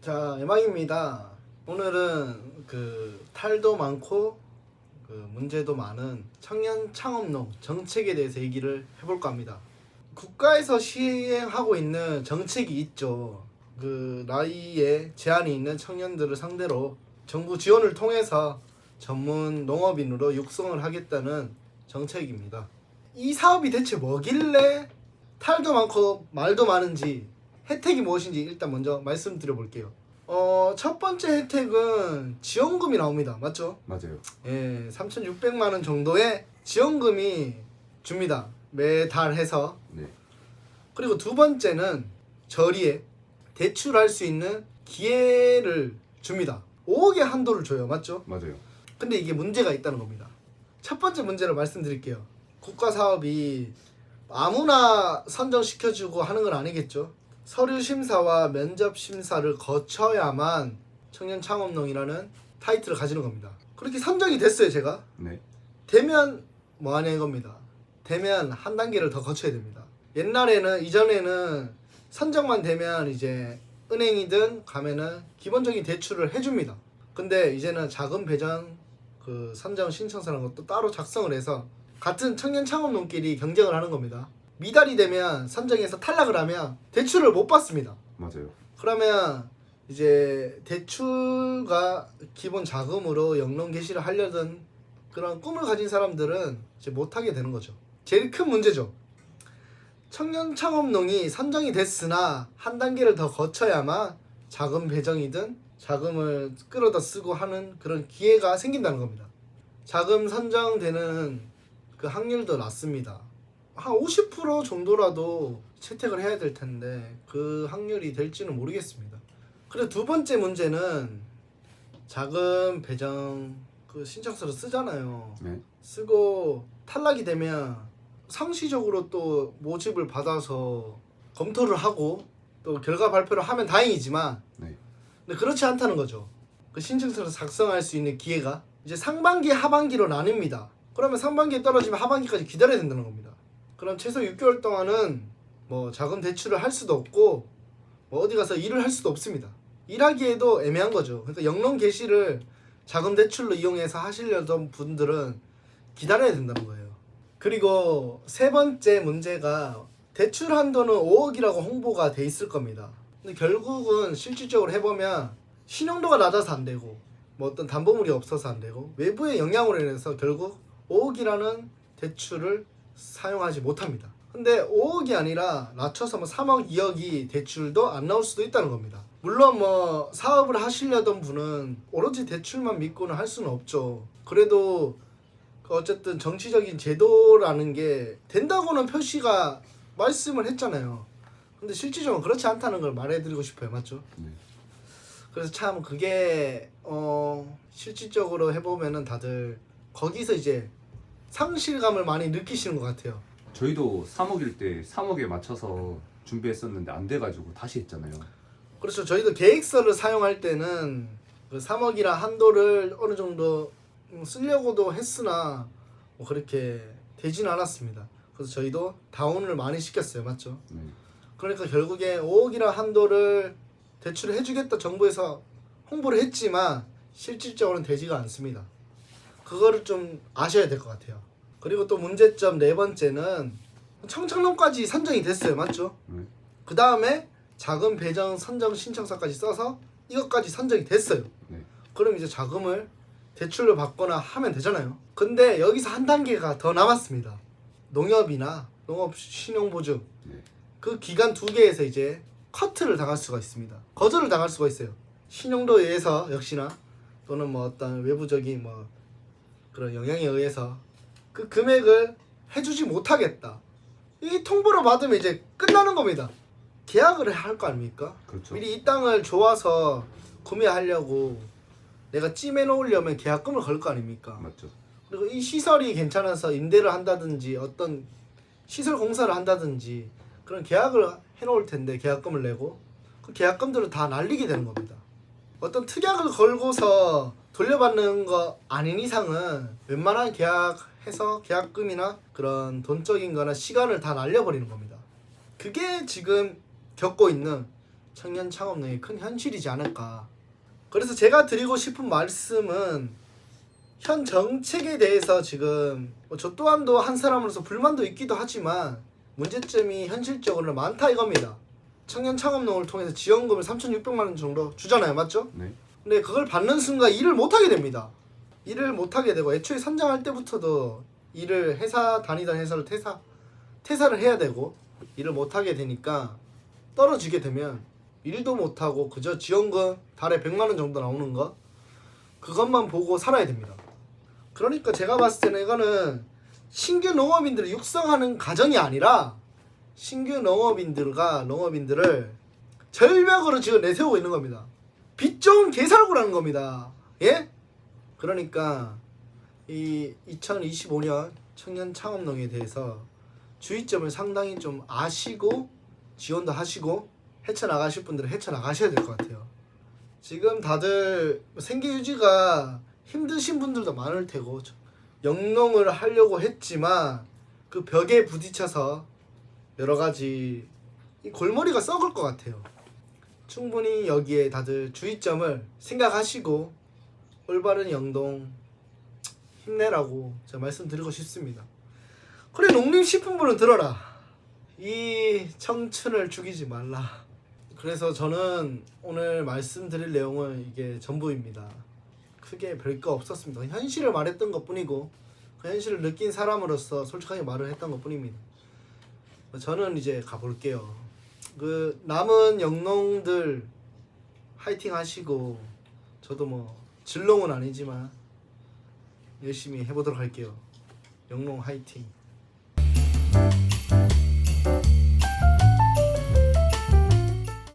자, 예망입니다. 오늘은 탈도 많고 문제도 많은 청년 창업농 정책에 대해서 얘기를 해볼까 합니다. 국가에서 시행하고 있는 정책이 있죠. 나이에 제한이 있는 청년들을 상대로 정부 지원을 통해서 전문 농업인으로 육성을 하겠다는 정책입니다. 이 사업이 대체 뭐길래 탈도 많고 말도 많은지, 혜택이 무엇인지 일단 먼저 말씀드려 볼게요. 첫 번째 혜택은 지원금이 나옵니다. 맞죠? 맞아요. 예, 3,600만 원 정도의 지원금이 줍니다. 매달 해서. 네. 그리고 두 번째는 저리에 대출할 수 있는 기회를 줍니다. 5억의 한도를 줘요. 맞죠? 맞아요. 근데 이게 문제가 있다는 겁니다. 첫 번째 문제를 말씀드릴게요. 국가 사업이 아무나 선정시켜주고 하는 건 아니겠죠. 서류 심사와 면접 심사를 거쳐야만 청년 창업농이라는 타이틀을 가지는 겁니다. 그렇게 선정이 됐어요. 제가 네. 되면 뭐 하는 겁니다. 되면 한 단계를 더 거쳐야 됩니다. 이전에는 선정만 되면 이제 은행이든 가면은 기본적인 대출을 해줍니다. 근데 이제는 자금 배정 선정 신청서라는 것도 따로 작성을 해서 같은 청년 창업농끼리 경쟁을 하는 겁니다. 미달이 되면 선정해서 탈락을 하면 대출을 못 받습니다. 맞아요. 그러면 이제 대출과 기본 자금으로 영농 개시를 하려던 그런 꿈을 가진 사람들은 이제 못하게 되는 거죠. 제일 큰 문제죠. 청년 창업농이 선정이 됐으나 한 단계를 더 거쳐야만 자금 배정이든 자금을 끌어다 쓰고 하는 그런 기회가 생긴다는 겁니다. 자금 선정되는 그 확률도 낮습니다. 한 50% 정도라도 채택을 해야 될 텐데 그 확률이 될지는 모르겠습니다. 그리고 두 번째 문제는 자금 배정 신청서를 쓰잖아요. 네. 쓰고 탈락이 되면 상시적으로 또 모집을 받아서 검토를 하고 또 결과 발표를 하면 다행이지만 네. 근데 그렇지 않다는 거죠. 그 신청서를 작성할 수 있는 기회가 이제 상반기 하반기로 나뉩니다. 그러면 상반기에 떨어지면 하반기까지 기다려야 된다는 겁니다. 그럼 최소 6개월 동안은 뭐 자금 대출을 할 수도 없고 뭐 어디 가서 일을 할 수도 없습니다. 일하기에도 애매한 거죠. 그러니까 영농 개시를 자금 대출로 이용해서 하시려던 분들은 기다려야 된다는 거예요. 그리고 세 번째 문제가 대출 한도는 5억이라고 홍보가 돼 있을 겁니다. 근데 결국은 실질적으로 해보면 신용도가 낮아서 안 되고 뭐 어떤 담보물이 없어서 안 되고 외부의 영향으로 인해서 결국 5억이라는 대출을 사용하지 못합니다. 근데 5억이 아니라 낮춰서 뭐 3억, 2억이 대출도 안 나올 수도 있다는 겁니다. 물론 뭐 사업을 하시려던 분은 오로지 대출만 믿고는 할 수는 없죠. 그래도 어쨌든 정치적인 제도라는 게 된다고는 표시가 말씀을 했잖아요. 근데 실질적으로 그렇지 않다는 걸 말해드리고 싶어요. 맞죠? 네. 그래서 참 그게 실질적으로 해보면은 다들 거기서 이제 상실감을 많이 느끼시는 것 같아요. 저희도 3억일 때 3억에 맞춰서 준비했었는데 안 돼가지고 다시 했잖아요. 그렇죠. 저희도 계획서를 사용할 때는 그 3억이라 한도를 어느 정도 쓰려고도 했으나 뭐 그렇게 되진 않았습니다. 그래서 저희도 다운을 많이 시켰어요. 맞죠? 네. 그러니까 결국에 5억이라 한도를 대출을 해주겠다 정부에서 홍보를 했지만 실질적으로는 되지가 않습니다. 그거를 좀 아셔야 될 것 같아요. 그리고 또 문제점 네 번째는 청창농까지 선정이 됐어요. 맞죠? 네. 그 다음에 자금 배정 선정 신청서까지 써서 이것까지 선정이 됐어요. 네. 그럼 이제 자금을 대출을 받거나 하면 되잖아요. 근데 여기서 한 단계가 더 남았습니다. 농협이나 농업 신용보증 네. 그 기간 두 개에서 이제 커트를 당할 수가 있습니다. 거절을 당할 수가 있어요. 신용도에 의해서 역시나 또는 뭐 어떤 외부적인 뭐 그런 영향에 의해서 그 금액을 해주지 못하겠다. 이 통보를 받으면 이제 끝나는 겁니다. 계약을 할 거 아닙니까? 그렇죠. 미리 이 땅을 좋아서 구매하려고 내가 찜해 놓으려면 계약금을 걸 거 아닙니까? 맞죠. 그리고 이 시설이 괜찮아서 임대를 한다든지 어떤 시설 공사를 한다든지 그런 계약을 해놓을 텐데 계약금을 내고 그 계약금들을 다 날리게 되는 겁니다. 어떤 특약을 걸고서 돌려받는 거 아닌 이상은 웬만한 계약해서 계약금이나 그런 돈적인 거나 시간을 다 날려버리는 겁니다. 그게 지금 겪고 있는 청년 창업농의 큰 현실이지 않을까. 그래서 제가 드리고 싶은 말씀은 현 정책에 대해서 지금 저 또한도 한 사람으로서 불만도 있기도 하지만 문제점이 현실적으로 많다 이겁니다. 청년 창업농을 통해서 지원금을 3,600만 원 정도 주잖아요, 맞죠? 네. 근데 그걸 받는 순간 일을 못하게 됩니다. 일을 못하게 되고 애초에 선정할 때부터도 일을 회사 다니던 회사를 퇴사를 해야 되고 일을 못하게 되니까 떨어지게 되면 일도 못하고 그저 지원금 달에 100만 원 정도 나오는 거 그것만 보고 살아야 됩니다. 그러니까 제가 봤을 때는 이거는 신규 농업인들을 육성하는 과정이 아니라 신규 농업인들을 절벽으로 지금 내세우고 있는 겁니다. 빚 좋은 개살구라는 겁니다. 예? 그러니까 이 2025년 청년 창업농에 대해서 주의점을 상당히 좀 아시고 지원도 하시고 헤쳐나가실 분들은 헤쳐나가셔야 될 것 같아요. 지금 다들 생계 유지가 힘드신 분들도 많을 테고 영농을 하려고 했지만 그 벽에 부딪혀서 여러 가지 이 골머리가 썩을 것 같아요. 충분히 여기에 다들 주의점을 생각하시고 올바른 영농 힘내라고 제가 말씀드리고 싶습니다. 그래 농림식품부는 들어라. 이 청춘을 죽이지 말라. 그래서 저는 오늘 말씀드릴 내용은 이게 전부입니다. 크게 별거 없었습니다. 현실을 말했던 것뿐이고 그 현실을 느낀 사람으로서 솔직하게 말을 했던 것뿐입니다. 저는 이제 가볼게요. 그 남은 영농들 화이팅 하시고 저도 뭐 진롱은 아니지만 열심히 해보도록 할게요. 영농 화이팅.